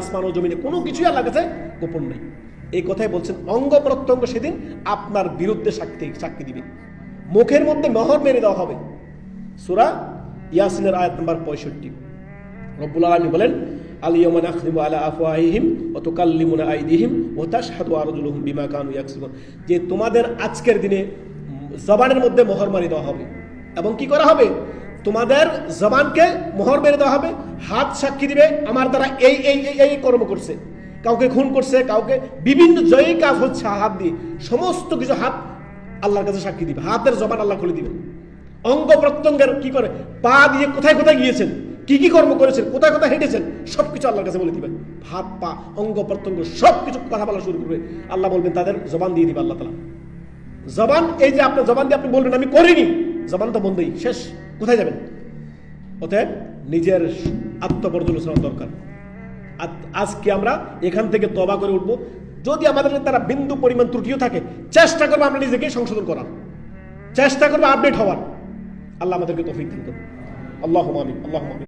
আসমান ও জমিনে কোনো কিছুই আল্লাহর কাছে গোপন নেই। এই কথাই বলছেন, অঙ্গ প্রত্যঙ্গ সেদিন আপনার বিরুদ্ধে সাক্ষী দিবে। মুখের মধ্যে মোহর মেরে দেওয়া হবে। সূরা ইয়াসিনের আয়াত নাম্বার 65। রব্বুল আলামিন বলেন, আল-ইয়াওমা নাখতিমু আলা আফওয়াহিহিম ওয়া তুকাল্লিমুনা আইদিহিম ওয়া তাশহাদু আরজুলুহুম বিমা কানু ইয়াকসিবুন। যে তোমাদের আজকের দিনে জবানের মধ্যে মোহর মারি দেওয়া হবে এবং কি করা হবে? তোমাদের জবানকে মোহর মেরে দেওয়া হবে, হাত সাক্ষী দিবে আমার দ্বারা এই এই এই কর্ম করছে, কাউকে খুন করছে, কাউকে বিভিন্ন জয়ী কাজ হচ্ছে হাত দিয়ে, সমস্ত কিছু হাত আল্লাহর কাছে সাক্ষী দিবে। হাতের জবান আল্লাহ খুলে দিবেন। অঙ্গ প্রত্যঙ্গের কি করে, পা দিয়ে কোথায় কোথায় গিয়েছেন, কি কি কর্ম করেছেন, কোথায় কোথায় হেঁটেছেন, সবকিছু আল্লাহর কাছে বলে দিবেন। হাত পা অঙ্গ প্রত্যঙ্গ সবকিছু কথা বলা শুরু করবে। আল্লাহ বলবেন তাদের জবান দিয়ে দিবে আল্লাহ তাআলা। জবান, এই যে আপনার জবান দিয়ে আপনি বলবেন আমি করিনি, জবান তো বন্ধই, শেষ, কোথায় যাবেন? অতএব নিজের আত্মপর্যালোচনা দরকার। আজকে আমরা এখান থেকে তওবা করে উঠবো। যদি আমাদের তারা বিন্দু পরিমাণ ত্রুটিও থাকে, চেষ্টা করবো আমরা নিজেকে সংশোধন করার, চেষ্টা করবো আপডেট হওয়ার। আল্লাহ আমাদেরকে তৌফিক দান করুন। আল্লাহুম্মা আমিন, আল্লাহুম্মা আমিন।